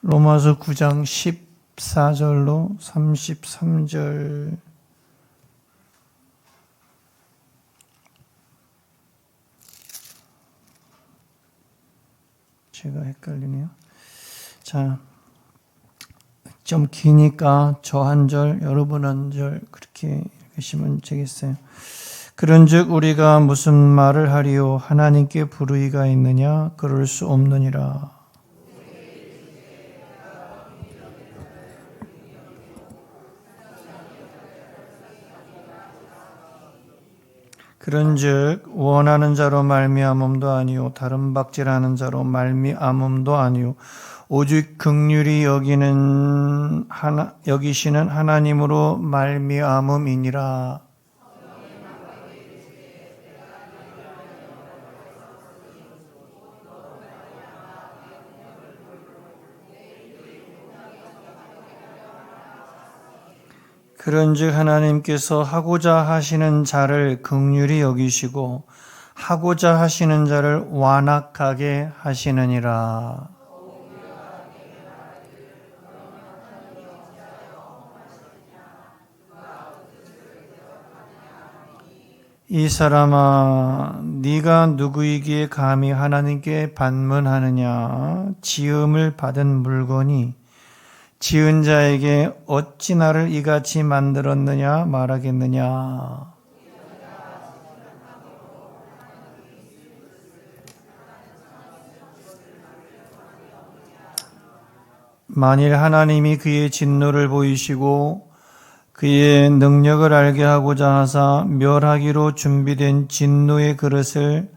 로마서 9장 14절로 33절 제가 헷갈리네요. 자, 좀 기니까 저 한 절, 여러분 한 절 그렇게 읽으시면 되겠어요. 그런즉 우리가 무슨 말을 하리요? 하나님께 불의가 있느냐? 그럴 수 없느니라. 그런즉 원하는 자로 말미암음도 아니요 다른 박질하는 자로 말미암음도 아니요 오직 긍휼히 여기시는 하나님으로 말미암음이니라. 그런즉 하나님께서 하고자 하시는 자를 긍휼히 여기시고 하고자 하시는 자를 완악하게 하시느니라. 이 사람아, 네가 누구이기에 감히 하나님께 반문하느냐? 지음을 받은 물건이 지은 자에게 어찌 나를 이같이 만들었느냐 말하겠느냐. 만일 하나님이 그의 진노를 보이시고 그의 능력을 알게 하고자 하사 멸하기로 준비된 진노의 그릇을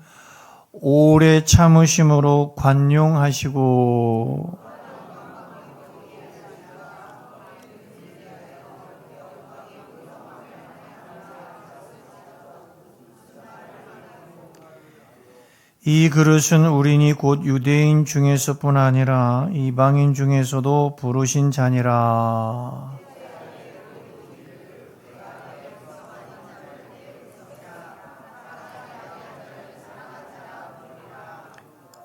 오래 참으심으로 관용하시고 이 그릇은 우리니 곧 유대인 중에서뿐 아니라 이방인 중에서도 부르신 자니라.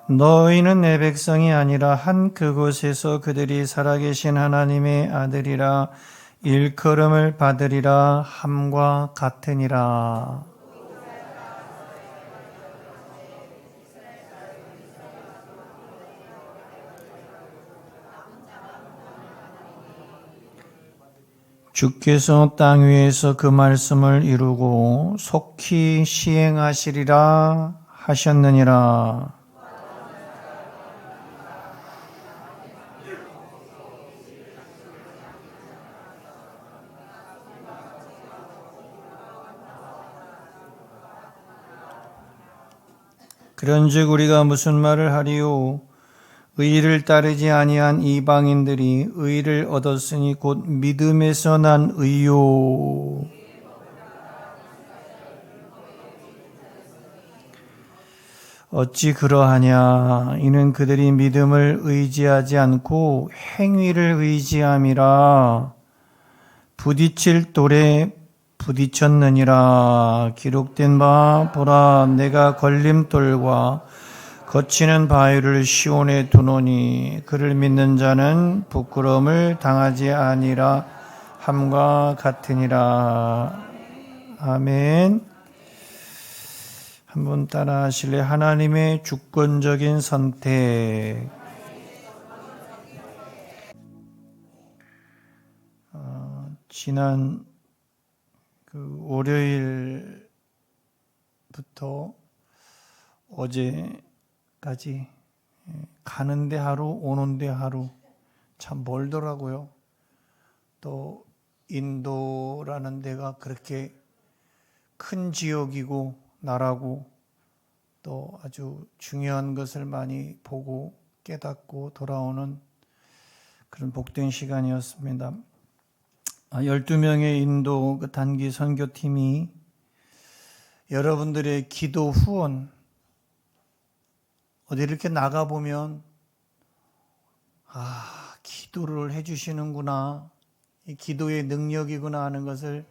너희는 내 백성이 아니라 한 그곳에서 그들이 살아계신 하나님의 아들이라 일컬음을 받으리라 함과 같으니라. 주께서 땅 위에서 그 말씀을 이루고 속히 시행하시리라 하셨느니라. 그런즉 우리가 무슨 말을 하리요? 의를 따르지 아니한 이방인들이 의를 얻었으니 곧 믿음에서 난 의요. 어찌 그러하냐? 이는 그들이 믿음을 의지하지 않고 행위를 의지함이라. 부딪힐 돌에 부딪혔느니라. 기록된 바 보라, 내가 걸림돌과 거치는 바위를 시온에 두노니 그를 믿는 자는 부끄러움을 당하지 아니라 함과 같으니라. 아멘. 한번 따라 하실래요? 하나님의 주권적인 선택. 지난 월요일부터 어제까지 가는데 하루 오는데 하루 참 멀더라고요. 또 인도라는 데가 그렇게 큰 지역이고 나라고 또 아주 중요한 것을 많이 보고 깨닫고 돌아오는 그런 복된 시간이었습니다. 12명의 인도 그 단기 선교팀이 여러분들의 기도 후원 어디 이렇게 나가보면 기도를 해주시는구나, 이 기도의 능력이구나 하는 것을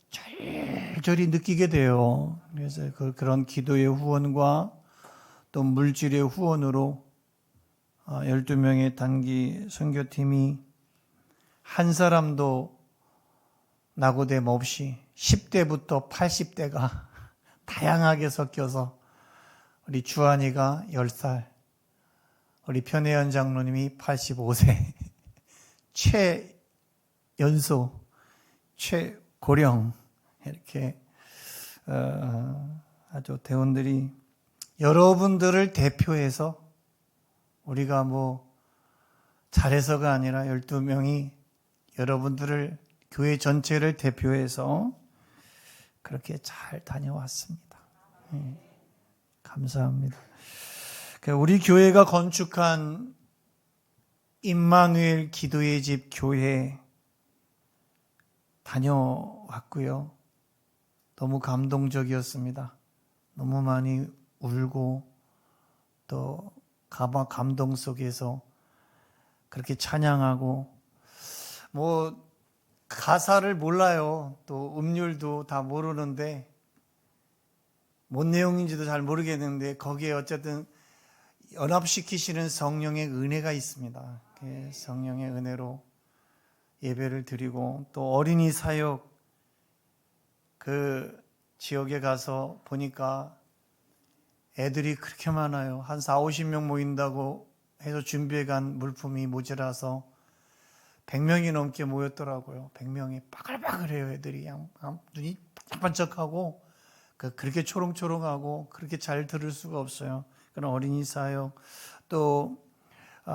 절절히 느끼게 돼요. 그래서 그런 기도의 후원과 또 물질의 후원으로 12명의 단기 선교팀이 한 사람도 낙오됨 없이 10대부터 80대가 다양하게 섞여서 우리 주한이가 10살, 우리 편혜연 장로님이 85세, 최연소, 최고령 이렇게 아주 대원들이 여러분들을 대표해서 우리가 뭐 잘해서가 아니라 12명이 여러분들을 교회 전체를 대표해서 그렇게 잘 다녀왔습니다. 감사합니다. 우리 교회가 건축한 임마누엘 기도의 집 교회 다녀왔고요. 너무 감동적이었습니다. 너무 많이 울고 또 감동 속에서 그렇게 찬양하고 뭐 가사를 몰라요. 또 음률도 다 모르는데 뭔 내용인지도 잘 모르겠는데 거기에 어쨌든 연합시키시는 성령의 은혜가 있습니다. 성령의 은혜로 예배를 드리고 또 어린이 사역 그 지역에 가서 보니까 애들이 그렇게 많아요. 한 40-50명 모인다고 해서 준비해 간 물품이 모자라서 100명이 넘게 모였더라고요. 100명이 빠글빠글해요. 애들이 그냥 눈이 반짝반짝하고 그렇게 초롱초롱하고 그렇게 잘 들을 수가 없어요. 그런 어린이 사역 또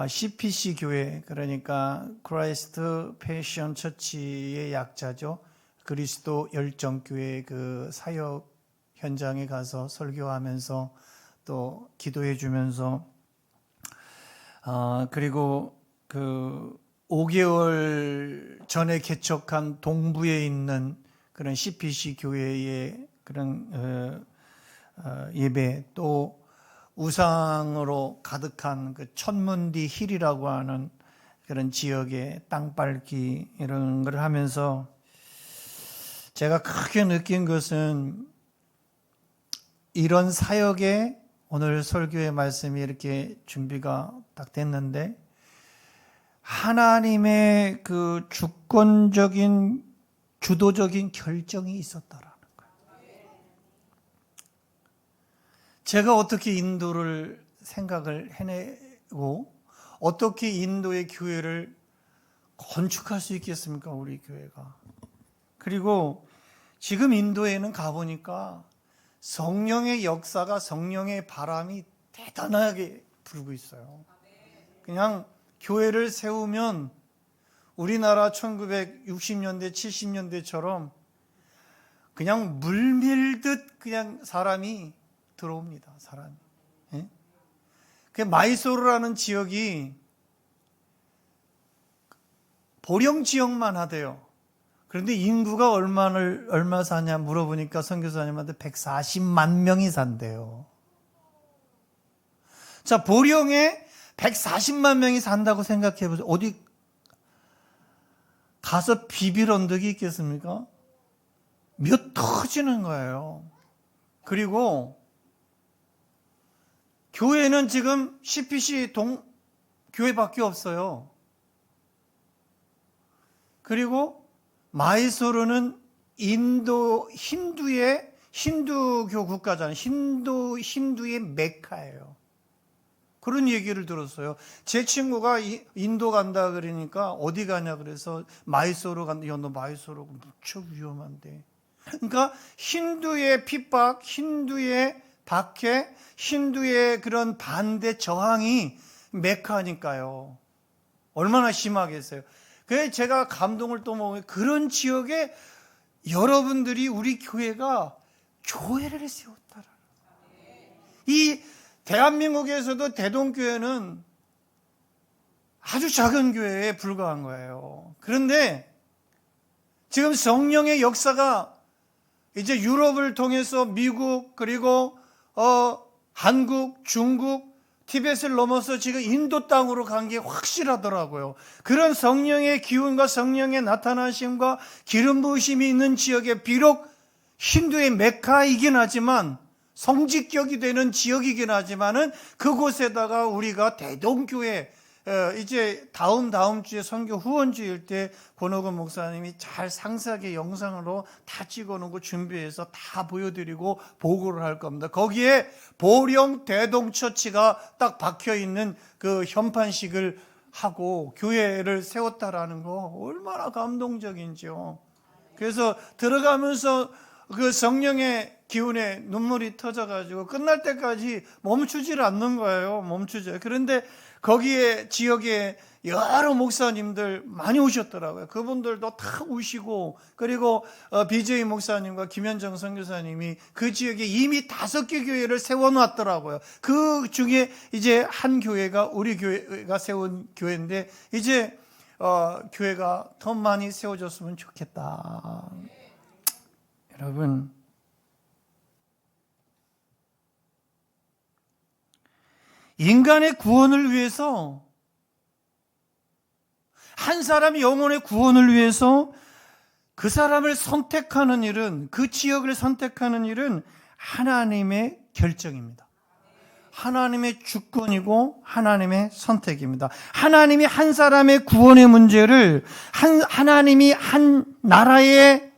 CPC 교회 그러니까 크라이스트 패션 처치의 약자죠. 그리스도 열정교회 그 사역 현장에 가서 설교하면서 또 기도해 주면서 그리고 그 5개월 전에 개척한 동부에 있는 그런 CPC 교회의 그런 예배 또 우상으로 가득한 그 천문디 힐이라고 하는 그런 지역의 땅밟기 이런 걸 하면서 제가 크게 느낀 것은 이런 사역에 오늘 설교의 말씀이 이렇게 준비가 딱 됐는데 하나님의 그 주권적인 주도적인 결정이 있었다라는 거예요. 제가 어떻게 인도를 생각을 해내고 어떻게 인도의 교회를 건축할 수 있겠습니까? 우리 교회가. 그리고 지금 인도에는 가보니까 성령의 역사가 성령의 바람이 대단하게 불고 있어요. 그냥 교회를 세우면 우리나라 1960년대, 70년대처럼 그냥 물밀듯 그냥 사람이 들어옵니다. 사람이. 예? 그 마이소르라는 지역이 보령 지역만 하대요. 그런데 인구가 얼마 사냐 물어보니까 선교사님한테 140만 명이 산대요. 자, 보령에 140만 명이 산다고 생각해 보세요. 어디 가서 비빌 언덕이 있겠습니까? 몇 터지는 거예요. 그리고 교회는 지금 CPC 교회밖에 없어요. 그리고 마이소르는 인도 힌두교 국가잖아요. 힌두의 메카예요. 그런 얘기를 들었어요. 제 친구가 인도 간다 그러니까 어디 가냐 그래서 마이소르 간다. 야, 너 마이소르 무척 위험한데. 그러니까 힌두의 핍박, 힌두의 박해, 힌두의 그런 반대 저항이 메카니까요. 얼마나 심하겠어요. 그래서 제가 감동을 또 먹어요. 그런 지역에 여러분들이 우리 교회가 교회를 세웠다라. 이 대한민국에서도 대동교회는 아주 작은 교회에 불과한 거예요. 그런데 지금 성령의 역사가 이제 유럽을 통해서 미국 그리고 한국, 중국, 티벳을 넘어서 지금 인도 땅으로 간 게 확실하더라고요. 그런 성령의 기운과 성령의 나타나심과 기름 부으심이 있는 지역에 비록 힌두의 메카이긴 하지만 성직격이 되는 지역이긴 하지만은 그곳에다가 우리가 대동교회, 이제 다음 주에 선교 후원주일 때 권호근 목사님이 잘 상세하게 영상으로 다 찍어놓고 준비해서 다 보여드리고 보고를 할 겁니다. 거기에 보령 대동처치가 딱 박혀있는 그 현판식을 하고 교회를 세웠다라는 거 얼마나 감동적인지요. 그래서 들어가면서 그 성령의 기운에 눈물이 터져가지고 끝날 때까지 멈추질 않는 거예요. 멈추죠. 그런데 거기에 지역에 여러 목사님들 많이 오셨더라고요. 그분들도 다 우시고, 그리고 BJ 목사님과 김현정 선교사님이 그 지역에 이미 5개 교회를 세워놨더라고요. 그 중에 이제 한 교회가 우리 교회가 세운 교회인데, 이제 교회가 더 많이 세워졌으면 좋겠다. 여러분, 인간의 구원을 위해서, 한 사람의 영혼의 구원을 위해서 그 사람을 선택하는 일은, 그 지역을 선택하는 일은 하나님의 결정입니다. 하나님의 주권이고 하나님의 선택입니다. 하나님이 한 사람의 구원의 문제를, 하나님이 한 나라의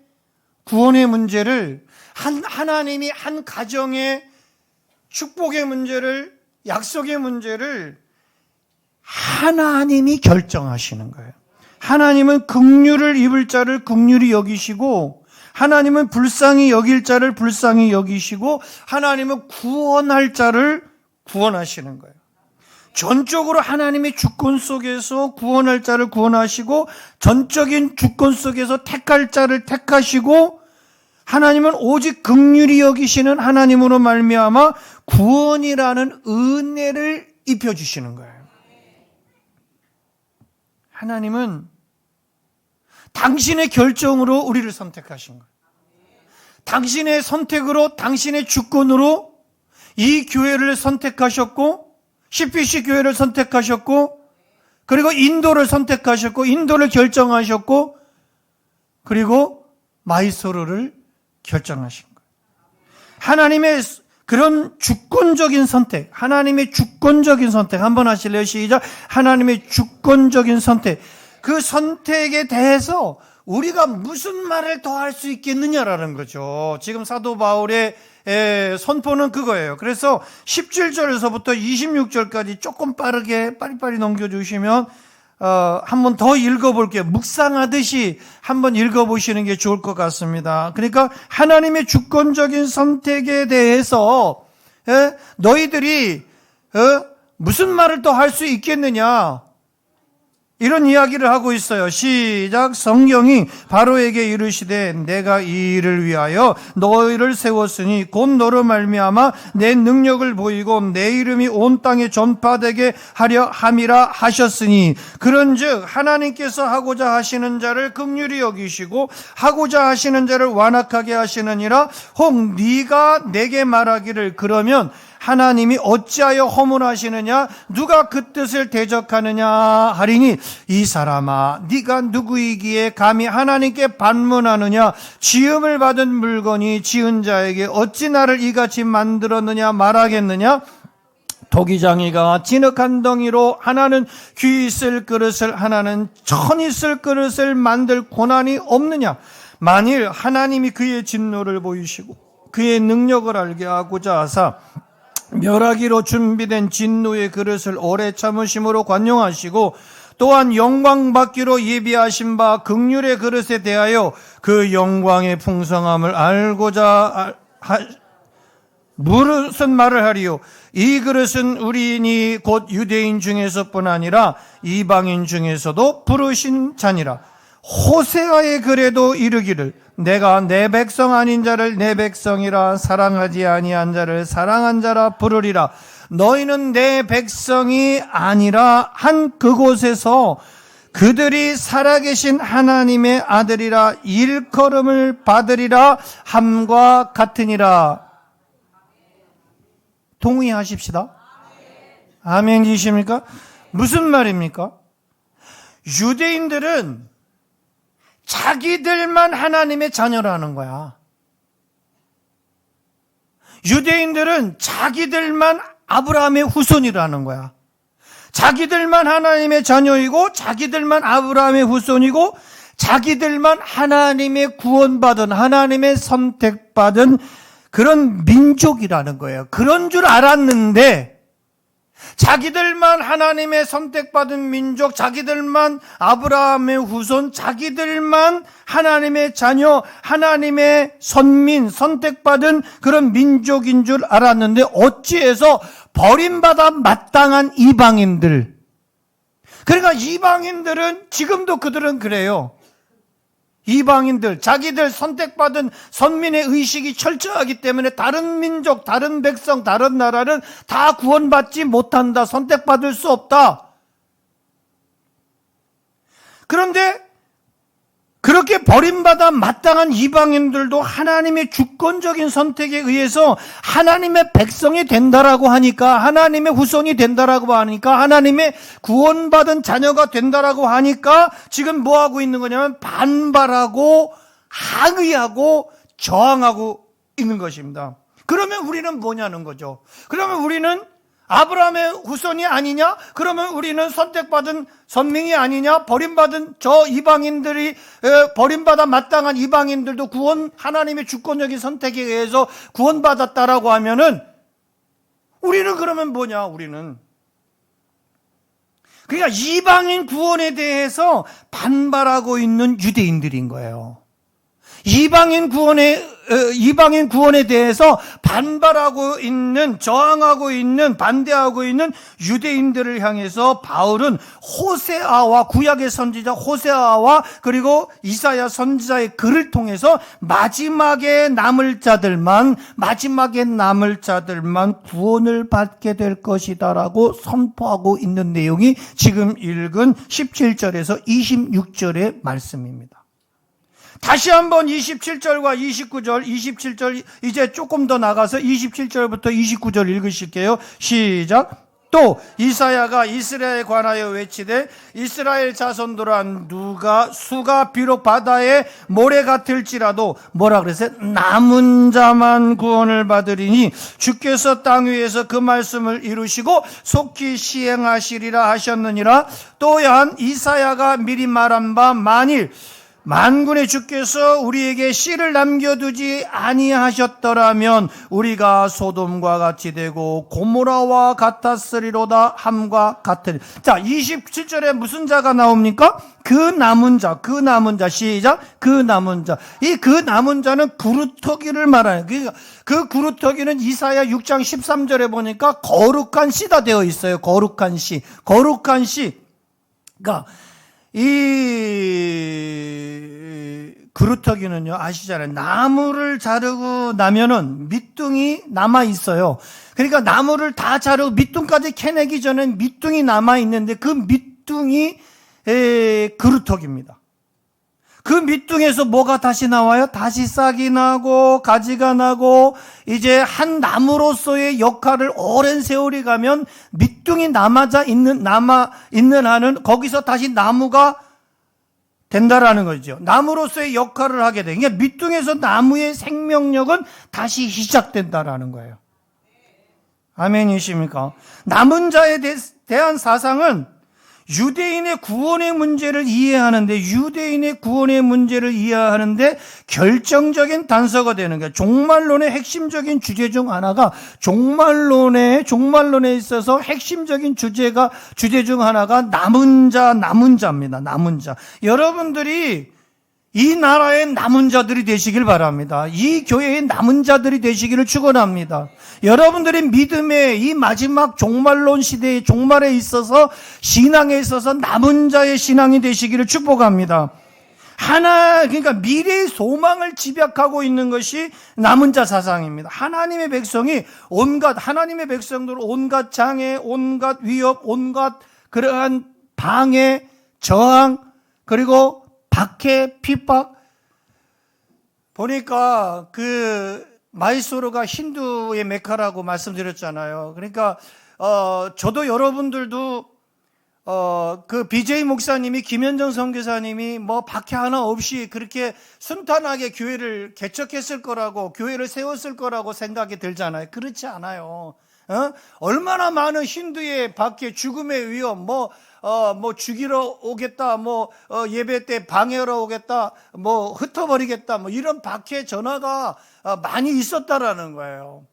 구원의 문제를, 하나님이 한 가정의 축복의 문제를, 약속의 문제를 하나님이 결정하시는 거예요. 하나님은 긍휼을 입을 자를 긍휼히 여기시고, 하나님은 불쌍히 여길 자를 불쌍히 여기시고, 하나님은 구원할 자를 구원하시는 거예요. 전적으로 하나님의 주권 속에서 구원할 자를 구원하시고, 전적인 주권 속에서 택할 자를 택하시고, 하나님은 오직 긍휼히 여기시는 하나님으로 말미암아 구원이라는 은혜를 입혀주시는 거예요. 하나님은 당신의 결정으로 우리를 선택하신 거예요. 당신의 선택으로, 당신의 주권으로 이 교회를 선택하셨고, CPC 교회를 선택하셨고, 그리고 인도를 선택하셨고, 인도를 결정하셨고, 그리고 마이소로를 결정하신 거예요. 하나님의 그런 주권적인 선택, 하나님의 주권적인 선택, 한번 하실래요? 시작. 하나님의 주권적인 선택. 그 선택에 대해서 우리가 무슨 말을 더 할 수 있겠느냐라는 거죠. 지금 사도 바울의 선포는 그거예요. 그래서 17절에서부터 26절까지 조금 빨리빨리 넘겨주시면 한번 더 읽어볼게요. 묵상하듯이 한번 읽어보시는 게 좋을 것 같습니다. 그러니까 하나님의 주권적인 선택에 대해서 너희들이 무슨 말을 더 할 수 있겠느냐, 이런 이야기를 하고 있어요. 시작. 성경이 바로에게 이르시되 내가 이 일을 위하여 너희를 세웠으니 곧 너로 말미암아 내 능력을 보이고 내 이름이 온 땅에 전파되게 하려 함이라 하셨으니, 그런즉 하나님께서 하고자 하시는 자를 긍휼히 여기시고 하고자 하시는 자를 완악하게 하시느니라. 혹 네가 내게 말하기를 그러면 하나님이 어찌하여 허물하시느냐, 누가 그 뜻을 대적하느냐 하리니, 이 사람아 네가 누구이기에 감히 하나님께 반문하느냐, 지음을 받은 물건이 지은 자에게 어찌 나를 이같이 만들었느냐 말하겠느냐. 도기장이가 진흙한 덩이로 하나는 귀 있을 그릇을 하나는 천 있을 그릇을 만들 고난이 없느냐. 만일 하나님이 그의 진노를 보이시고 그의 능력을 알게 하고자 하사 멸하기로 준비된 진노의 그릇을 오래 참으심으로 관용하시고, 또한 영광받기로 예비하신 바 긍휼의 그릇에 대하여 그 영광의 풍성함을 알고자 무슨 말을 하리요. 이 그릇은 우리인이 곧 유대인 중에서뿐 아니라 이방인 중에서도 부르신 자니라. 호세아의 글에도 이르기를 내가 내 백성 아닌 자를 내 백성이라, 사랑하지 아니한 자를 사랑한 자라 부르리라. 너희는 내 백성이 아니라 한 그곳에서 그들이 살아계신 하나님의 아들이라 일컬음을 받으리라 함과 같으니라. 동의하십시다. 아멘이십니까? 무슨 말입니까? 유대인들은 자기들만 하나님의 자녀라는 거야. 유대인들은 자기들만 아브라함의 후손이라는 거야. 자기들만 하나님의 자녀이고 자기들만 아브라함의 후손이고 자기들만 하나님의 구원받은, 하나님의 선택받은 그런 민족이라는 거예요. 그런 줄 알았는데 자기들만 하나님의 선택받은 민족, 자기들만 아브라함의 후손, 자기들만 하나님의 자녀, 하나님의 선민, 선택받은 그런 민족인 줄 알았는데 어찌해서 버림받아 마땅한 이방인들. 그러니까 이방인들은 지금도 그들은 그래요. 이방인들, 자기들 선택받은 선민의 의식이 철저하기 때문에 다른 민족, 다른 백성, 다른 나라는 다 구원받지 못한다. 선택받을 수 없다. 그런데 그렇게 버림받아 마땅한 이방인들도 하나님의 주권적인 선택에 의해서 하나님의 백성이 된다라고 하니까, 하나님의 후손이 된다라고 하니까, 하나님의 구원받은 자녀가 된다라고 하니까 지금 뭐 하고 있는 거냐면 반발하고 항의하고 저항하고 있는 것입니다. 그러면 우리는 뭐냐는 거죠. 그러면 우리는 아브라함의 후손이 아니냐? 그러면 우리는 선택받은 선민이 아니냐? 버림받은 저 이방인들이, 버림받아 마땅한 이방인들도 하나님의 주권적인 선택에 의해서 구원받았다라고 하면은 우리는 그러면 뭐냐? 우리는 그러니까 이방인 구원에 대해서 반발하고 있는 유대인들인 거예요. 이방인 구원에 대해서 반발하고 있는, 저항하고 있는, 반대하고 있는 유대인들을 향해서 바울은 호세아와, 구약의 선지자 호세아와 그리고 이사야 선지자의 글을 통해서 마지막에 남을 자들만 구원을 받게 될 것이다라고 선포하고 있는 내용이 지금 읽은 17절에서 26절의 말씀입니다. 다시 한번 27절과 29절, 27절 이제 조금 더 나가서 27절부터 29절 읽으실게요. 시작. 또 이사야가 이스라엘에 관하여 외치되 이스라엘 자손들아 누가 수가 비록 바다의 모래 같을지라도 뭐라 그랬어요? 남은 자만 구원을 받으리니 주께서 땅 위에서 그 말씀을 이루시고 속히 시행하시리라 하셨느니라. 또한 이사야가 미리 말한 바 만일 만군의 주께서 우리에게 씨를 남겨두지 아니하셨더라면 우리가 소돔과 같이 되고 고모라와 같았으리로다 함과 같으리. 자, 27절에 무슨 자가 나옵니까? 그 남은 자, 시작. 그 남은 자. 이 그 남은 자는 구루터기를 말하는, 그러니까 그 구루터기는 이사야 6장 13절에 보니까 거룩한 씨다 되어 있어요. 거룩한 씨. 그러니까 이 그루터기는요, 아시잖아요. 나무를 자르고 나면은 밑둥이 남아 있어요. 그러니까 나무를 다 자르고 밑둥까지 캐내기 전에 밑둥이 남아 있는데 그 밑둥이 그루터기입니다. 그 밑둥에서 뭐가 다시 나와요? 다시 싹이 나고 가지가 나고 이제 한 나무로서의 역할을 오랜 세월이 가면 밑둥이 남아 있는 한은 거기서 다시 나무가 된다라는 거죠. 나무로서의 역할을 하게 돼. 그러니까 밑둥에서 나무의 생명력은 다시 시작된다라는 거예요. 아멘이십니까? 남은 자에 대한 사상은 유대인의 구원의 문제를 이해하는데 결정적인 단서가 되는 거예요. 종말론의 핵심적인 주제 중 하나가 종말론에 있어서 핵심적인 주제 중 하나가 남은 자입니다. 남은 자. 여러분들이 이 나라의 남은 자들이 되시길 바랍니다. 이 교회의 남은 자들이 되시기를 축원합니다. 여러분들의 믿음의 이 마지막 종말론 시대의 종말에 있어서 신앙에 있어서 남은 자의 신앙이 되시기를 축복합니다. 그러니까 미래의 소망을 집약하고 있는 것이 남은 자 사상입니다. 하나님의 백성들은 온갖 장애, 온갖 위협, 온갖 그러한 방해, 저항, 그리고 박해, 핍박. 보니까 마이소르가 힌두의 메카라고 말씀드렸잖아요. 그러니까 저도 여러분들도 그 BJ 목사님이, 김현정 선교사님이 뭐 박해 하나 없이 그렇게 순탄하게 교회를 개척했을 거라고, 교회를 세웠을 거라고 생각이 들잖아요. 그렇지 않아요. 얼마나 많은 힌두의 박해, 죽음의 위험, 뭐 죽이러 오겠다, 예배 때 방해하러 오겠다, 흩어버리겠다, 이런 박해 전화가 많이 있었다라는 거예요.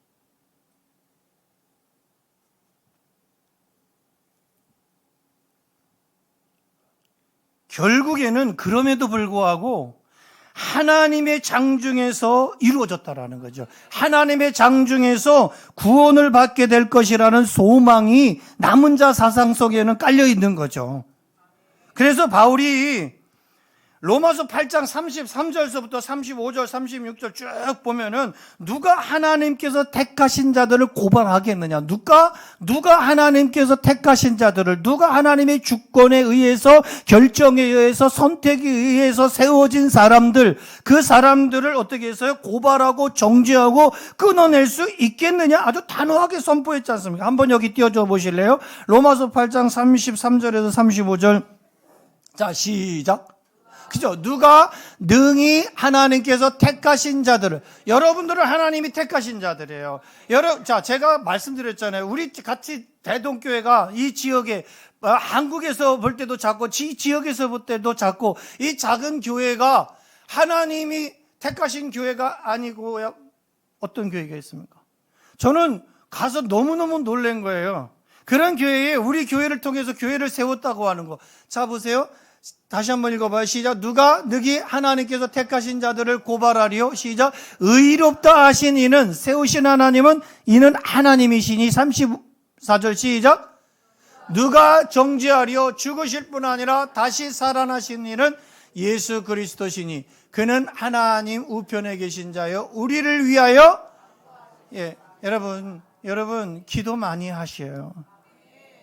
결국에는 그럼에도 불구하고 하나님의 장중에서 이루어졌다라는 거죠. 하나님의 장중에서 구원을 받게 될 것이라는 소망이 남은 자 사상 속에는 깔려 있는 거죠. 그래서 바울이 로마서 8장 33절서부터 35절, 36절 쭉 보면은 누가 하나님께서 택하신 자들을 고발하겠느냐? 누가 하나님께서 택하신 자들을, 누가 하나님의 주권에 의해서, 결정에 의해서, 선택에 의해서 세워진 사람들, 그 사람들을 어떻게 해서요? 고발하고 정죄하고 끊어낼 수 있겠느냐? 아주 단호하게 선포했지 않습니까? 한번 여기 띄워줘 보실래요? 로마서 8장 33절에서 35절. 자, 시작. 그죠? 누가 능히 하나님께서 택하신 자들을, 여러분들은 하나님이 택하신 자들이에요. 자, 제가 말씀드렸잖아요. 우리 같이 대동교회가 이 지역에, 한국에서 볼 때도 작고, 지역에서 볼 때도 작고, 이 작은 교회가 하나님이 택하신 교회가 아니고 어떤 교회가 있습니까? 저는 가서 너무너무 놀란 거예요. 그런 교회에 우리 교회를 통해서 교회를 세웠다고 하는 거. 자, 보세요. 다시 한번 읽어봐요. 시작. 누가 능히 하나님께서 택하신 자들을 고발하리요. 시작. 의롭다 하신 이는, 세우신 하나님은 이는 하나님이시니. 34절 시작. 누가 정죄하리요. 죽으실 뿐 아니라 다시 살아나신 이는 예수 그리스도시니 그는 하나님 우편에 계신 자요 우리를 위하여. 여러분 기도 많이 하셔요.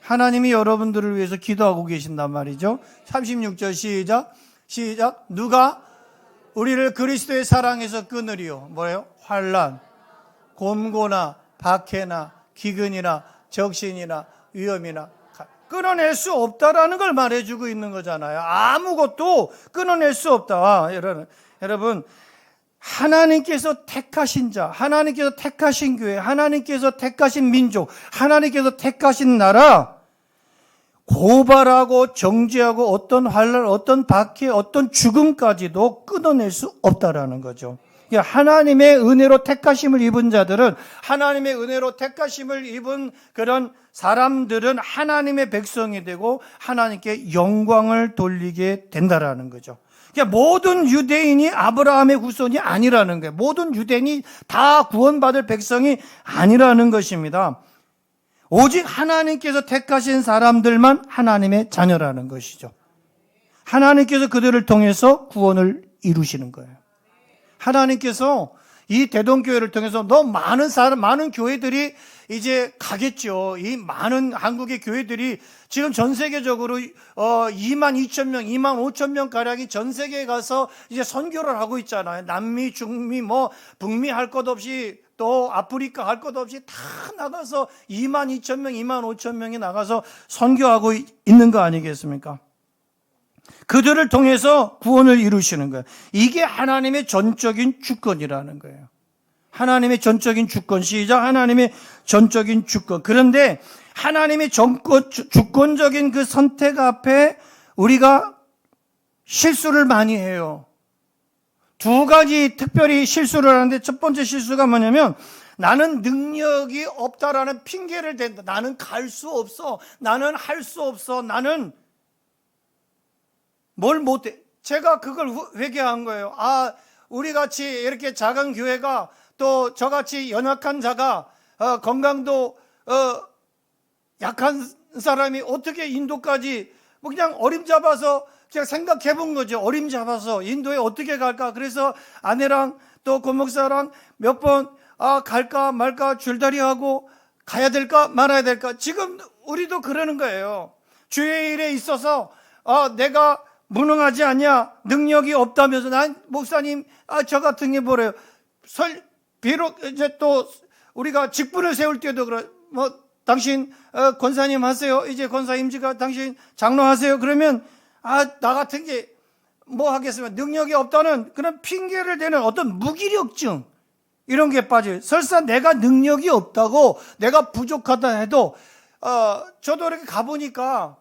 하나님이 여러분들을 위해서 기도하고 계신단 말이죠. 36절 시작. 누가 우리를 그리스도의 사랑에서 끊으리요. 뭐예요? 환난, 곰고나 박해나 기근이나 적신이나 위험이나 끊어낼 수 없다라는 걸 말해주고 있는 거잖아요. 아무것도 끊어낼 수 없다. 여러분 하나님께서 택하신 자, 하나님께서 택하신 교회, 하나님께서 택하신 민족, 하나님께서 택하신 나라, 고발하고 정죄하고 어떤 환난, 어떤 박해, 어떤 죽음까지도 끊어낼 수 없다라는 거죠. 하나님의 은혜로 택하심을 입은 자들은, 하나님의 은혜로 택하심을 입은 그런 사람들은 하나님의 백성이 되고 하나님께 영광을 돌리게 된다라는 거죠. 그러니까 모든 유대인이 아브라함의 후손이 아니라는 거예요. 모든 유대인이 다 구원받을 백성이 아니라는 것입니다. 오직 하나님께서 택하신 사람들만 하나님의 자녀라는 것이죠. 하나님께서 그들을 통해서 구원을 이루시는 거예요. 하나님께서 이 대동교회를 통해서 너무 많은 교회들이 이제 가겠죠. 이 많은 한국의 교회들이 지금 전 세계적으로 2만 2천 명, 2만 5천 명 가량이 전 세계에 가서 이제 선교를 하고 있잖아요. 남미, 중미, 북미 할 것 없이, 또 아프리카 할 것 없이 다 나가서 2만 2천 명, 2만 5천 명이 나가서 선교하고 있는 거 아니겠습니까? 그들을 통해서 구원을 이루시는 거예요. 이게 하나님의 전적인 주권이라는 거예요. 하나님의 전적인 주권. 시작. 하나님의 전적인 주권. 그런데 하나님의 주권적인 그 선택 앞에 우리가 실수를 많이 해요. 두 가지 특별히 실수를 하는데, 첫 번째 실수가 뭐냐면 나는 능력이 없다라는 핑계를 댄다. 나는 갈 수 없어. 나는 할 수 없어. 나는 뭘 못해. 제가 그걸 회개한 거예요. 우리 같이 이렇게 작은 교회가, 또 저같이 연약한 자가, 건강도 약한 사람이 어떻게 인도까지 그냥 어림잡아서 제가 생각해 본 거죠. 어림잡아서 인도에 어떻게 갈까. 그래서 아내랑 또 고목사랑 몇 번 갈까 말까 줄다리하고 가야 될까 말아야 될까. 지금 우리도 그러는 거예요. 주의 일에 있어서 내가 무능하지 않냐, 능력이 없다면서, 난 목사님 저 같은 게 뭐래요. 비록 이제 또 우리가 직분을 세울 때도 당신 권사님 하세요. 이제 권사 임지가 당신 장로 하세요. 그러면 나 같은 게 뭐 하겠습니까? 능력이 없다는 그런 핑계를 대는 어떤 무기력증 이런 게 빠져요. 설사 내가 능력이 없다고 내가 부족하다 해도 저도 이렇게 가보니까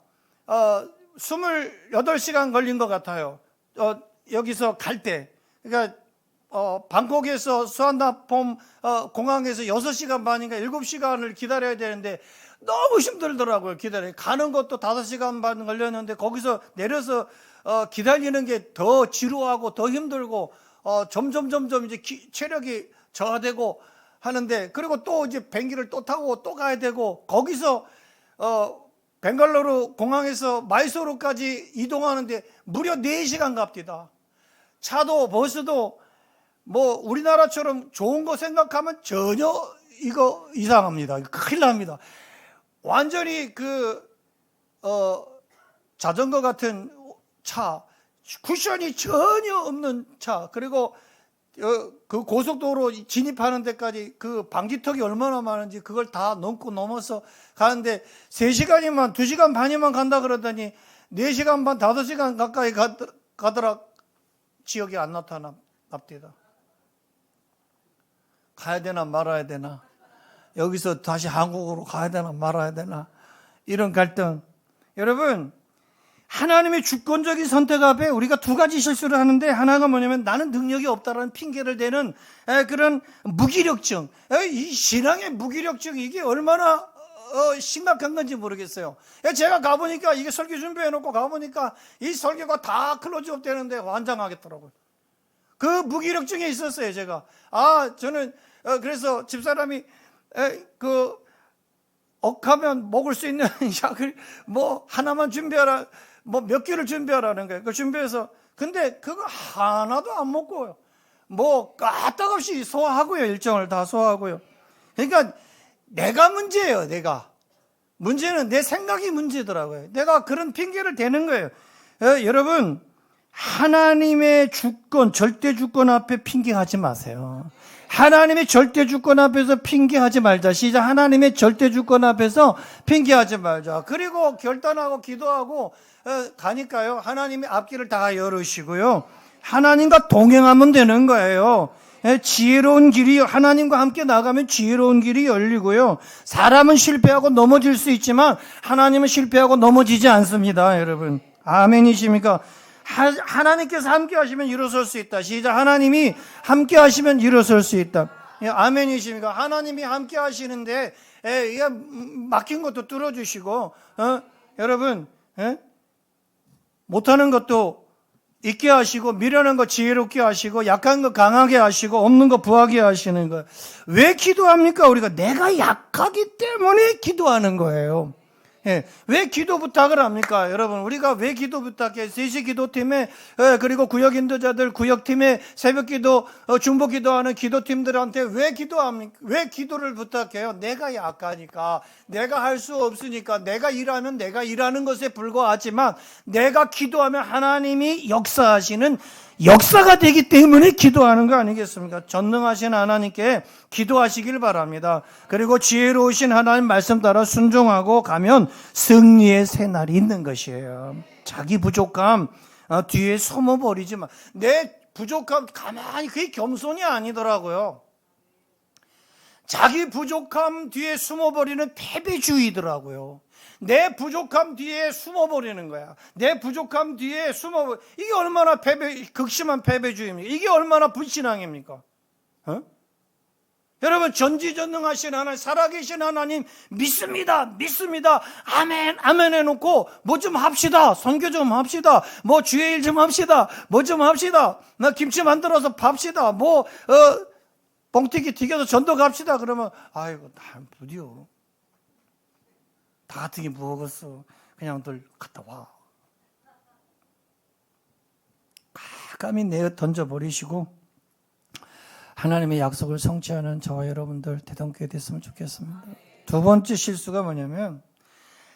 28시간 걸린 것 같아요. 여기서 갈 때. 그러니까 방콕에서 수완나폼 공항에서 6시간 반인가 7시간을 기다려야 되는데 너무 힘들더라고요. 가는 것도 5시간 반 걸렸는데 거기서 내려서 기다리는 게 더 지루하고 더 힘들고 점점 이제 체력이 저하되고 하는데, 그리고 또 이제 비행기를 또 타고 또 가야 되고, 거기서 벵갈루루 공항에서 마이소루까지 이동하는데 무려 4시간 갑니다. 차도 버스도 뭐 우리나라처럼 좋은 거 생각하면 전혀 이거 이상합니다. 큰일 납니다. 완전히 자전거 같은 차, 쿠션이 전혀 없는 차, 그리고 그 고속도로 진입하는 데까지 그 방지턱이 얼마나 많은지 그걸 다 넘어서 가는데 3시간이면 2시간 반이면 간다 그러더니 4시간 반 5시간 가까이 가더라. 지역이 안 나타납니다. 가야 되나 말아야 되나, 여기서 다시 한국으로 가야 되나 말아야 되나, 이런 갈등. 여러분, 하나님의 주권적인 선택 앞에 우리가 2가지 실수를 하는데, 하나가 뭐냐면 나는 능력이 없다라는 핑계를 대는 그런 무기력증. 이 신앙의 무기력증, 이게 얼마나 심각한 건지 모르겠어요. 제가 가보니까, 이게 설교 준비해놓고 가보니까 이 설교가 다 클로즈업 되는데 환장하겠더라고요. 그 무기력증에 있었어요, 제가. 저는 그래서 집사람이 억하면 먹을 수 있는 약을 뭐 하나만 준비하라, 뭐 몇 개를 준비하라는 거예요. 그 준비해서, 근데 그거 하나도 안 먹고요. 뭐 까딱없이 소화하고요. 일정을 다 소화하고요. 그러니까 내가 문제예요. 문제는 내 생각이 문제더라고요. 내가 그런 핑계를 대는 거예요. 여러분, 하나님의 주권, 절대 주권 앞에 핑계하지 마세요. 하나님의 절대 주권 앞에서 핑계하지 말자. 시작. 하나님의 절대 주권 앞에서 핑계하지 말자. 그리고 결단하고 기도하고 가니까요, 하나님의 앞길을 다 열으시고요, 하나님과 동행하면 되는 거예요. 지혜로운 길이, 하나님과 함께 나가면 지혜로운 길이 열리고요, 사람은 실패하고 넘어질 수 있지만 하나님은 실패하고 넘어지지 않습니다. 여러분, 아멘이십니까? 하나님께서 함께 하시면 일어설 수 있다. 시작. 하나님이 함께 하시면 일어설 수 있다. 아멘이십니까? 하나님이 함께 하시는데 막힌 것도 뚫어주시고, 여러분, 못하는 것도 있게 하시고, 미련한 거 지혜롭게 하시고, 약한 거 강하게 하시고, 없는 거 부하게 하시는 거예요. 왜 기도합니까? 우리가 내가 약하기 때문에 기도하는 거예요. 왜 기도 부탁을 합니까? 여러분, 우리가 왜 기도 부탁해? 3시 기도팀에, 그리고 구역 인도자들, 구역팀에 새벽 기도, 중보 기도하는 기도팀들한테 왜 기도합니까? 왜 기도를 부탁해요? 내가 약하니까, 내가 할 수 없으니까, 내가 일하면 내가 일하는 것에 불과하지만, 내가 기도하면 하나님이 역사하시는 역사가 되기 때문에 기도하는 거 아니겠습니까? 전능하신 하나님께 기도하시길 바랍니다. 그리고 지혜로우신 하나님 말씀 따라 순종하고 가면 승리의 새날이 있는 것이에요. 자기 부족함 뒤에 숨어버리지 마. 내 부족함 가만히, 그게 겸손이 아니더라고요. 자기 부족함 뒤에 숨어버리는 패배주의더라고요. 내 부족함 뒤에 숨어버리는 거야. 내 부족함 뒤에 이게 얼마나 극심한 패배주의입니까? 이게 얼마나 불신앙입니까? 여러분, 전지전능하신 하나님, 살아계신 하나님 믿습니다. 아멘, 아멘 해놓고 뭐 좀 합시다. 선교 좀 합시다. 뭐 주의 일 좀 합시다. 뭐 좀 합시다. 나 김치 만들어서 팝시다. 뭐 뻥튀기 튀겨서 전도 갑시다. 그러면 아이고, 나 부디요. 다 같은 게 뭐겠어. 그냥들 갔다 와. 가감히 내어 던져버리시고 하나님의 약속을 성취하는 저와 여러분들 대동교회 됐으면 좋겠습니다. 2번째 실수가 뭐냐면,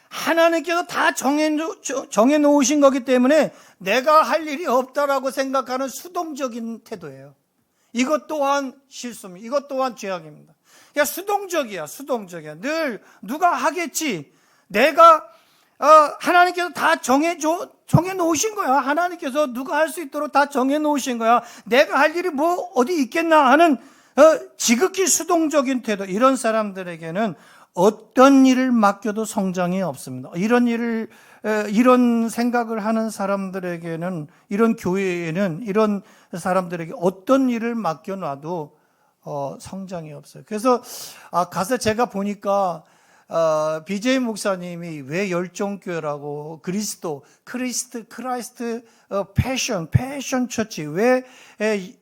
하나님께서 다 정해놓으신 거기 때문에 내가 할 일이 없다라고 생각하는 수동적인 태도예요. 이것 또한 실수입니다. 이것 또한 죄악입니다. 야, 수동적이야. 늘 누가 하겠지. 내가 하나님께서 다 정해놓으신 거야. 하나님께서 누가 할 수 있도록 다 정해놓으신 거야. 내가 할 일이 뭐 어디 있겠나 하는 지극히 수동적인 태도. 이런 사람들에게는 어떤 일을 맡겨도 성장이 없습니다. 이런 생각을 하는 사람들에게는, 이런 교회에는 이런 사람들에게 어떤 일을 맡겨놔도 성장이 없어요. 그래서 가서 제가 보니까 BJ 목사님이 왜 열정교회라고 크라이스트 패션 처치 왜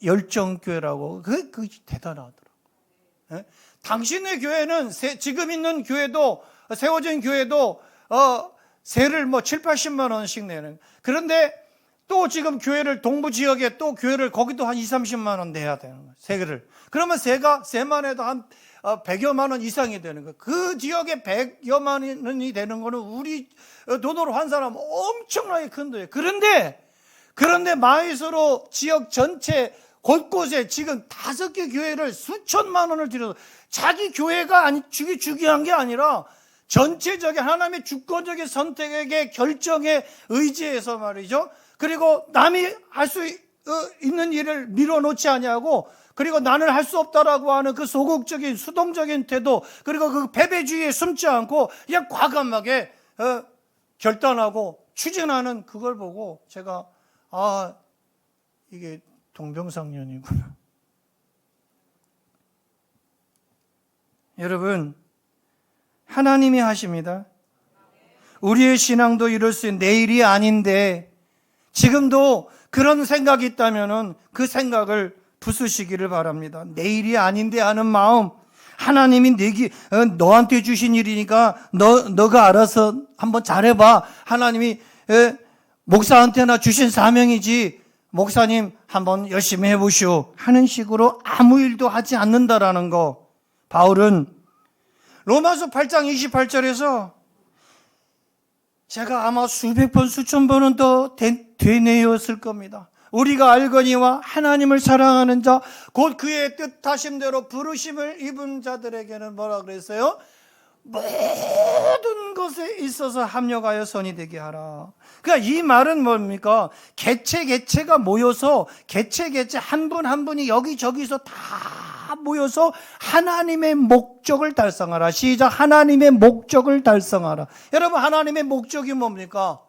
열정교회라고 그 대단하더라고요. 예? 당신의 교회는 지금 있는 교회도 세워진 교회도 세를 7, 80만 원씩 내는. 그런데 또 지금 교회를 동부 지역에 또 교회를 거기도 한 2, 30만 원 내야 되는 거예요. 세를. 그러면 세만 해도 한 100여만 원 이상이 되는 거예요. 그 지역에 100여만 원이 되는 거는 우리 돈으로 환산하면 엄청나게 큰 돈이에요. 그런데 마이스로 지역 전체 곳곳에 지금 5개 교회를 수천만 원을 들여서 자기 교회가 중요한 게 아니라 전체적인 하나님의 주권적인 선택의 결정에 의지해서 말이죠. 그리고 남이 할 수 있는 일을 밀어놓지 아니하고, 그리고 나는 할 수 없다라고 하는 그 소극적인 수동적인 태도, 그리고 그 패배주의에 숨지 않고 그냥 과감하게 결단하고 추진하는 그걸 보고 제가 이게 동병상련이구나. 여러분, 하나님이 하십니다. 우리의 신앙도 이럴 수 있는, 내일이 아닌데 지금도 그런 생각이 있다면 그 생각을 부수시기를 바랍니다. 내일이 아닌데 하는 마음, 하나님이 너한테 주신 일이니까 너가 알아서 한번 잘해봐. 하나님이 목사한테나 주신 사명이지, 목사님 한번 열심히 해보시오 하는 식으로 아무 일도 하지 않는다라는 거. 바울은 로마서 8장 28절에서 제가 아마 수백 번 수천 번은 더 되뇌었을 겁니다. 우리가 알거니와 하나님을 사랑하는 자 곧 그의 뜻하심대로 부르심을 입은 자들에게는 뭐라 그랬어요? 모든 것에 있어서 합력하여 선이 되게 하라. 그러니까 이 말은 뭡니까? 개체가 모여서 개체 한 분 한 분이 여기저기서 다 모여서 하나님의 목적을 달성하라. 시작. 하나님의 목적을 달성하라. 여러분, 하나님의 목적이 뭡니까?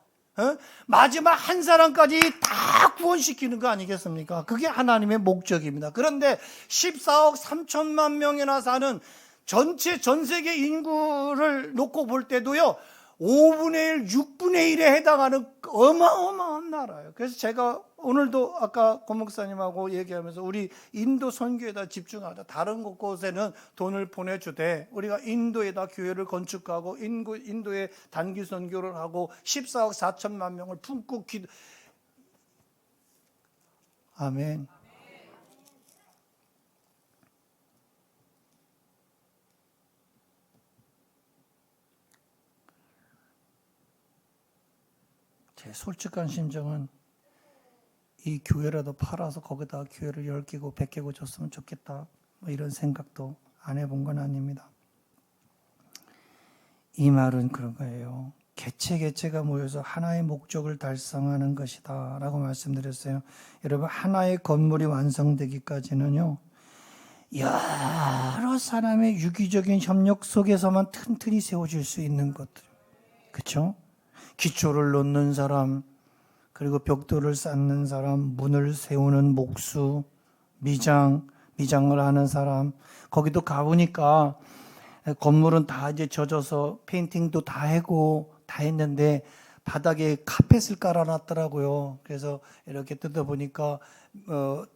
마지막 한 사람까지 다 구원시키는 거 아니겠습니까? 그게 하나님의 목적입니다. 그런데 14억 3천만 명이나 사는 전 세계 인구를 놓고 볼 때도요, 5분의 1, 6분의 1에 해당하는 어마어마한 나라예요. 그래서 제가 오늘도 아까 고 목사님하고 얘기하면서 우리 인도 선교에다 집중하자. 다른 곳에는 돈을 보내주되 우리가 인도에다 교회를 건축하고 인도에 단기 선교를 하고 14억 4천만 명을 품고 아멘. 제 솔직한 심정은 이 교회라도 팔아서 거기다 교회를 10개고 100개고 줬으면 좋겠다, 이런 생각도 안 해본 건 아닙니다. 이 말은 그런 거예요. 개체가 모여서 하나의 목적을 달성하는 것이다 라고 말씀드렸어요. 여러분, 하나의 건물이 완성되기까지는요, 여러 사람의 유기적인 협력 속에서만 튼튼히 세워질 수 있는 것들, 그렇죠? 기초를 놓는 사람, 그리고 벽돌을 쌓는 사람, 문을 세우는 목수, 미장을 하는 사람, 거기도 가보니까 건물은 다 이제 젖어서 페인팅도 다 하고 다 했는데 바닥에 카펫을 깔아놨더라고요. 그래서 이렇게 뜯어보니까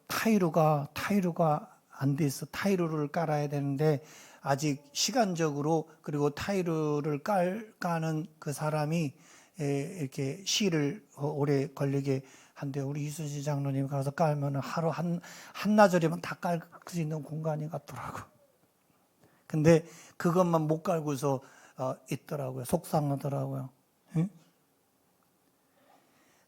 타이루가 안 돼 있어. 타이루를 깔아야 되는데 아직 시간적으로, 그리고 타이루를 까는 그 사람이 이렇게 시를 오래 걸리게 한데, 우리 이순신 장로님 가서 깔면 하루 한나절이면 다 깔 수 있는 공간이 같더라고. 근데 그것만 못 깔고서 있더라고요. 속상하더라고요. 응?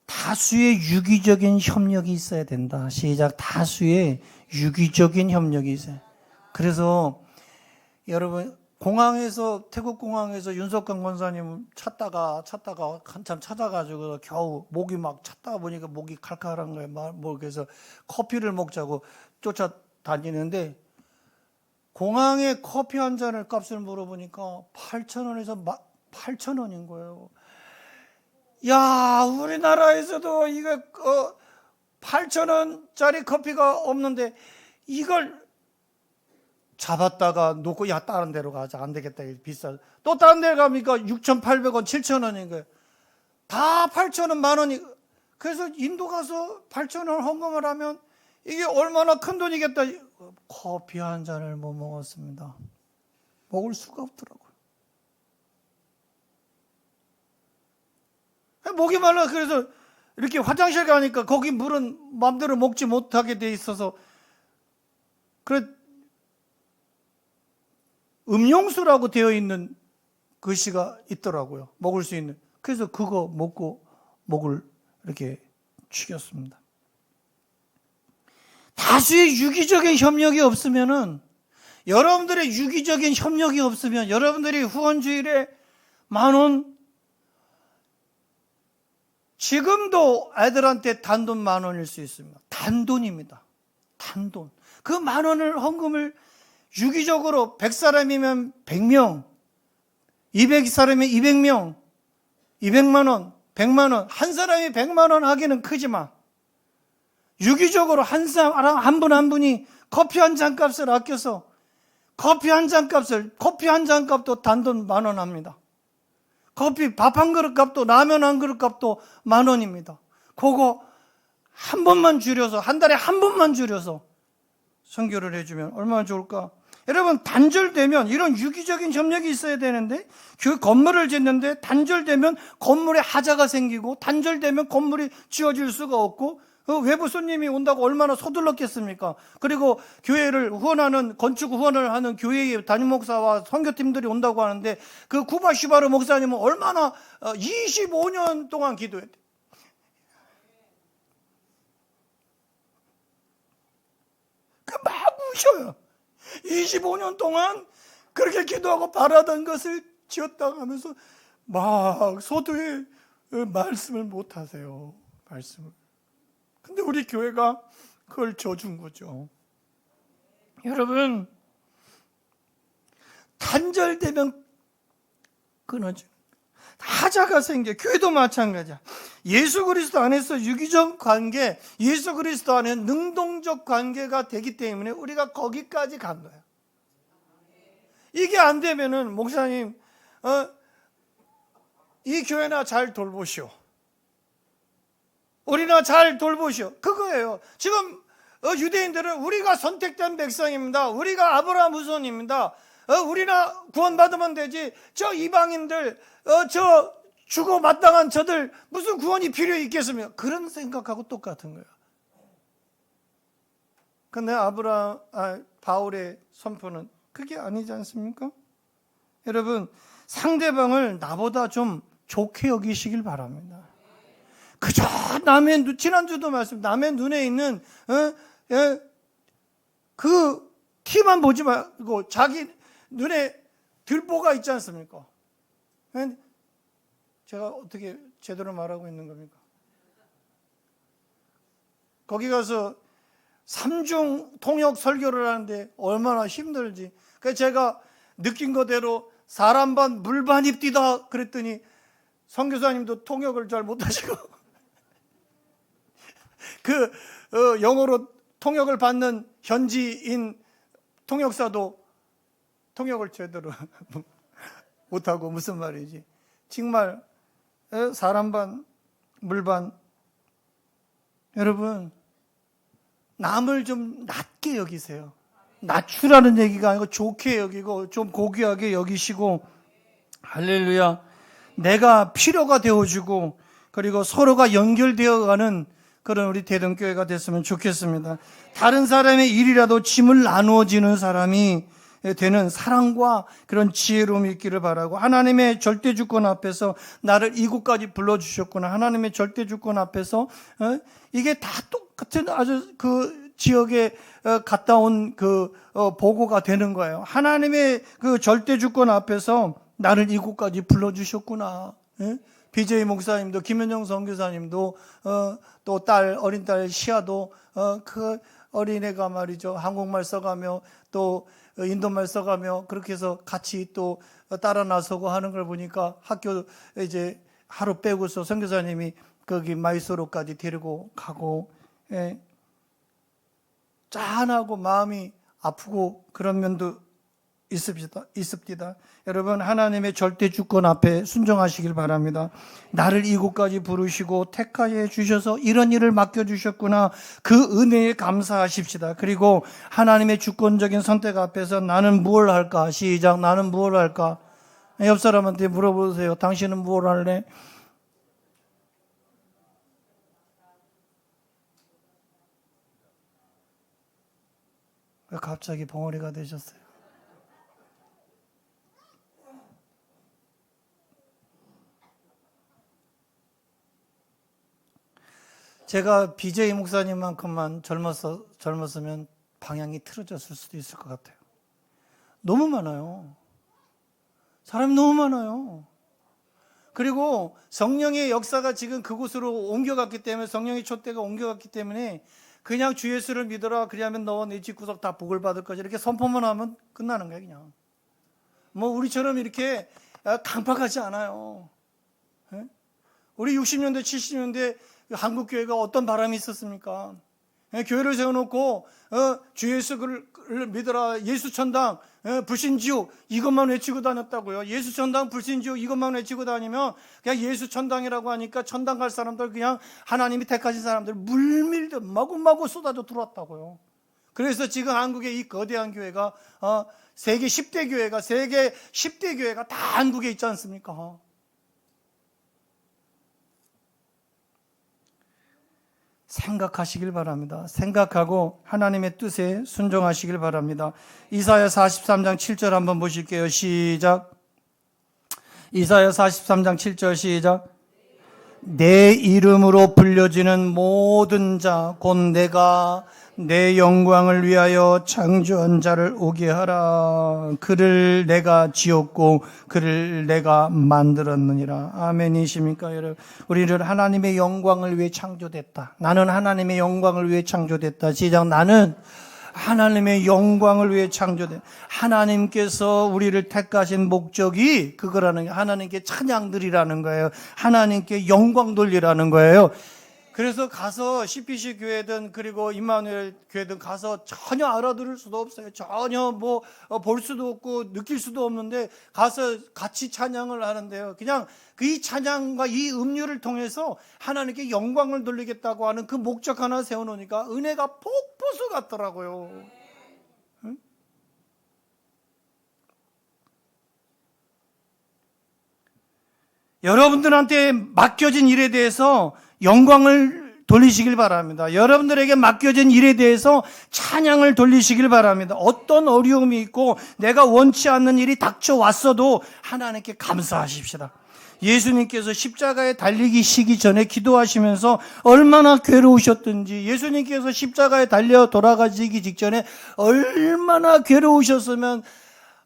다 다수의 유기적인 협력이 있어야 된다. 시작. 다수의 유기적인 협력이 있어요. 그래서 여러분 태국 공항에서 윤석광 권사님 찾다가 한참 찾아가지고 겨우 목이 막 찾다가 보니까 목이 칼칼한 거예요. 뭐 그래서 커피를 먹자고 쫓아다니는데 공항에 커피 한 잔을 값을 물어보니까 8,000원에서 8,000원인 거예요. 야, 우리나라에서도 이거 8,000원짜리 커피가 없는데 이걸 잡았다가 놓고 야 다른 데로 가자. 안 되겠다. 비싸. 또 다른 데 가니까 6,800원, 7,000원인 거예요. 다 8,000원, 만원이. 그래서 인도 가서 8,000원 헌금을 하면 이게 얼마나 큰 돈이겠다. 커피 한 잔을 못 먹었습니다. 먹을 수가 없더라고요. 목이 말라. 그래서 이렇게 화장실 가니까 거기 물은 마음대로 먹지 못하게 돼 있어서 그래 음용수라고 되어 있는 글씨가 있더라고요. 먹을 수 있는. 그래서 그거 먹고 목을 이렇게 죽였습니다. 다수의 유기적인 협력이 없으면은, 여러분들의 유기적인 협력이 없으면 여러분들이 후원주일에 10,000원, 지금도 애들한테 단돈 10,000원일 수 있습니다. 단돈입니다. 단돈. 그 10,000원을 헌금을 유기적으로 100사람이면 100명, 200사람이면 200명, 200만 원, 100만 원, 한 사람이 100만 원 하기는 크지만 유기적으로 한 분 한 분이 커피 한 잔 값을 아껴서 커피 한 잔 값도 단돈 10,000원 합니다. 커피 밥 한 그릇 값도 라면 한 그릇 값도 10,000원입니다. 그거 한 번만 줄여서, 한 달에 한 번만 줄여서 선교를 해주면 얼마나 좋을까? 여러분, 단절되면 이런 유기적인 협력이 있어야 되는데, 그 건물을 짓는데 단절되면 건물에 하자가 생기고, 단절되면 건물이 지어질 수가 없고, 외부 손님이 온다고 얼마나 서둘렀겠습니까? 그리고 교회를 후원하는, 건축 후원을 하는 교회의 담임 목사와 선교팀들이 온다고 하는데, 그 쿠바 슈바르 목사님은 얼마나 25년 동안 기도했대요. 막 우셔요. 25년 동안 그렇게 기도하고 바라던 것을 지었다고 하면서 막 소두에 말씀을 못 하세요. 말씀을. 근데 우리 교회가 그걸 져준 거죠. 여러분, 단절되면 끊어져요. 하자가 생겨. 교회도 마찬가지야. 예수 그리스도 안에서 유기적 관계, 예수 그리스도 안에 능동적 관계가 되기 때문에 우리가 거기까지 간 거예요. 이게 안 되면은 목사님, 이 교회나 잘 돌보시오. 우리나 잘 돌보시오. 그거예요. 지금 유대인들은 우리가 선택된 백성입니다. 우리가 아브라함 후손입니다. 우리나 구원받으면 되지. 저 이방인들, 저 죽어 마땅한 저들 무슨 구원이 필요 있겠습니까? 그런 생각하고 똑같은 거예요. 근데 바울의 선포는 그게 아니지 않습니까? 여러분, 상대방을 나보다 좀 좋게 여기시길 바랍니다. 그저 지난주도 남의 눈에 있는 그 티만 보지 말고 자기 눈에 들보가 있지 않습니까? 제가 어떻게 제대로 말하고 있는 겁니까? 거기 가서 3중 통역 설교를 하는데 얼마나 힘들지. 그래서 제가 느낀 거대로 사람 반 물반이 뛰다 그랬더니 선교사님도 통역을 잘 못하시고 영어로 통역을 받는 현지인 통역사도 통역을 제대로 못하고 무슨 말이지. 정말 사람 반 물반. 여러분, 남을 좀 낮게 여기세요. 낮추라는 얘기가 아니고 좋게 여기고 좀 고귀하게 여기시고, 할렐루야. 내가 필요가 되어주고 그리고 서로가 연결되어가는 그런 우리 대동교회가 됐으면 좋겠습니다. 다른 사람의 일이라도 짐을 나누어지는 사람이 되는 사랑과 그런 지혜로움이 있기를 바라고, 하나님의 절대 주권 앞에서 나를 이곳까지 불러주셨구나, 하나님의 절대 주권 앞에서 이게 다 똑같은 아주 그 지역에 갔다 온 그 보고가 되는 거예요. 하나님의 그 절대 주권 앞에서 나를 이곳까지 불러주셨구나. BJ 목사님도, 김현정 선교사님도, 또 어린 딸 시아도 그 어린애가 말이죠, 한국말 써가며 또 인도말 써가며 그렇게 해서 같이 또 따라 나서고 하는 걸 보니까 학교 이제 하루 빼고서 선교사님이 거기 마이소로까지 데리고 가고, 짠하고 마음이 아프고 그런 면도 있습니다. 여러분, 하나님의 절대 주권 앞에 순종하시길 바랍니다. 나를 이곳까지 부르시고 택하여 주셔서 이런 일을 맡겨주셨구나, 그 은혜에 감사하십시다. 그리고 하나님의 주권적인 선택 앞에서 나는 무엇을 할까? 시작. 나는 무엇을 할까? 옆 사람한테 물어보세요. 당신은 무엇을 할래? 왜 갑자기 벙어리가 되셨어요? 제가 BJ 목사님만큼만 젊었으면 방향이 틀어졌을 수도 있을 것 같아요. 너무 많아요. 사람이 너무 많아요. 그리고 성령의 역사가 지금 그곳으로 옮겨갔기 때문에, 성령의 촛대가 옮겨갔기 때문에 그냥 주 예수를 믿어라, 그리하면 너와 네 집구석 다 복을 받을 거지, 이렇게 선포만 하면 끝나는 거예요. 그냥 뭐 우리처럼 이렇게 강팍하지 않아요. 우리 60년대 70년대 한국 교회가 어떤 바람이 있었습니까? 교회를 세워놓고 주 예수를 믿어라, 예수 천당, 불신지옥 이것만 외치고 다녔다고요. 예수 천당, 불신지옥 이것만 외치고 다니면 그냥 예수 천당이라고 하니까 천당 갈 사람들, 그냥 하나님이 택하신 사람들 물밀듯 마구마구 쏟아져 들어왔다고요. 그래서 지금 한국의 이 거대한 교회가 세계 10대 교회가 다 한국에 있지 않습니까? 생각하시길 바랍니다. 생각하고 하나님의 뜻에 순종하시길 바랍니다. 이사야 43장 7절 한번 보실게요. 시작. 이사야 43장 7절 시작. 내 이름으로 불려지는 모든 자 곧 내가 내 영광을 위하여 창조한 자를 오게 하라. 그를 내가 지었고 그를 내가 만들었느니라. 아멘이십니까 여러분? 우리는 하나님의 영광을 위해 창조됐다. 나는 하나님의 영광을 위해 창조됐다. 시작. 나는 하나님의 영광을 위해 창조된, 하나님께서 우리를 택하신 목적이 그거라는 게, 하나님께 찬양드리라는 거예요. 하나님께 영광 돌리라는 거예요. 그래서 가서 CPC 교회든 그리고 임마누엘 교회든 가서 전혀 알아들을 수도 없어요. 전혀 뭐 볼 수도 없고 느낄 수도 없는데 가서 같이 찬양을 하는데요. 그냥 이 찬양과 이 음료를 통해서 하나님께 영광을 돌리겠다고 하는 그 목적 하나 세워놓으니까 은혜가 폭포수 같더라고요. 응? 여러분들한테 맡겨진 일에 대해서 영광을 돌리시길 바랍니다. 여러분들에게 맡겨진 일에 대해서 찬양을 돌리시길 바랍니다. 어떤 어려움이 있고 내가 원치 않는 일이 닥쳐왔어도 하나님께 감사하십시다. 예수님께서 십자가에 달리기 전에 기도하시면서 얼마나 괴로우셨든지, 예수님께서 십자가에 달려 돌아가시기 직전에 얼마나 괴로우셨으면,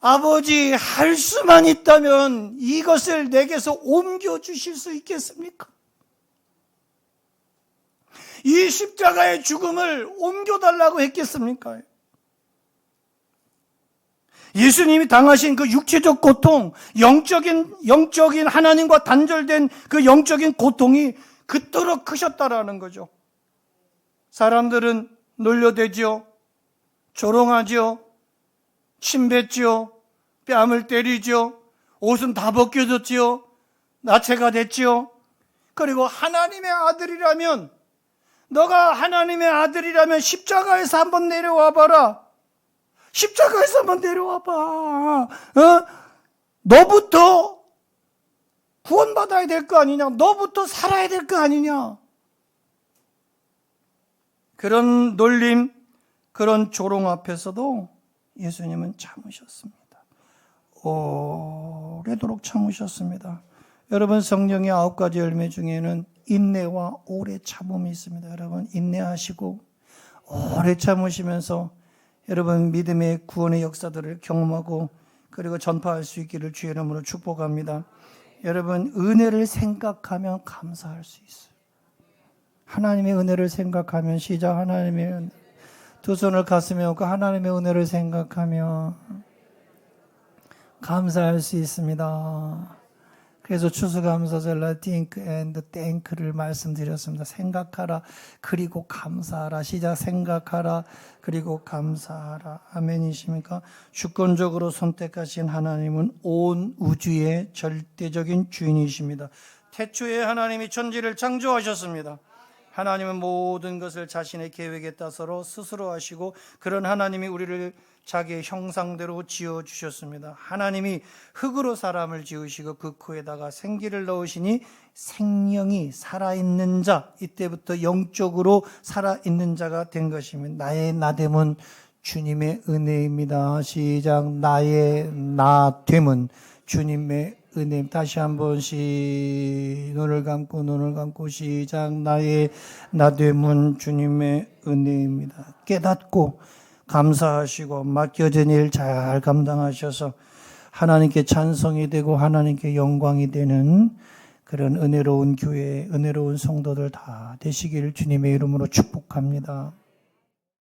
아버지 할 수만 있다면 이것을 내게서 옮겨주실 수 있겠습니까? 이 십자가의 죽음을 옮겨달라고 했겠습니까? 예수님이 당하신 그 육체적 고통, 영적인 하나님과 단절된 그 영적인 고통이 그토록 크셨다라는 거죠. 사람들은 놀려대지요, 조롱하지요, 침뱉지요, 뺨을 때리지요, 옷은 다 벗겨졌지요, 나체가 됐지요. 그리고 하나님의 아들이라면, 너가 하나님의 아들이라면 십자가에서 한번 내려와 봐라. 십자가에서 한번 내려와 봐. 너부터 구원받아야 될 거 아니냐? 너부터 살아야 될 거 아니냐? 그런 놀림, 그런 조롱 앞에서도 예수님은 참으셨습니다. 오래도록 참으셨습니다. 여러분, 성령의 9가지 열매 중에는 인내와 오래 참음이 있습니다. 여러분, 인내하시고 오래 참으시면서 여러분 믿음의 구원의 역사들을 경험하고 그리고 전파할 수 있기를 주의 이름으로 축복합니다. 여러분, 은혜를 생각하면 감사할 수 있어요. 하나님의 은혜를 생각하면, 시작, 하나님의 은혜. 두 손을 가슴에 얹고 하나님의 은혜를 생각하며 감사할 수 있습니다. 그래서 추수감사절 think and thank를 말씀드렸습니다. 생각하라, 그리고 감사하라. 시작, 생각하라, 그리고 감사하라. 아멘이십니까? 주권적으로 선택하신 하나님은 온 우주의 절대적인 주인이십니다. 태초에 하나님이 천지를 창조하셨습니다. 하나님은 모든 것을 자신의 계획에 따라서 스스로 하시고 그런 하나님이 우리를 자기의 형상대로 지어주셨습니다. 하나님이 흙으로 사람을 지으시고 그 코에다가 생기를 넣으시니 생명이 살아있는 자, 이때부터 영적으로 살아있는 자가 된 것입니다. 나의 나됨은 주님의 은혜입니다. 시작, 나의 나됨은 주님의 은혜. 다시 한번 눈을 감고 시작, 나의 나됨은 주님의 은혜입니다. 깨닫고 감사하시고 맡겨진 일 잘 감당하셔서 하나님께 찬송이 되고 하나님께 영광이 되는 그런 은혜로운 교회, 은혜로운 성도들 다 되시기를 주님의 이름으로 축복합니다.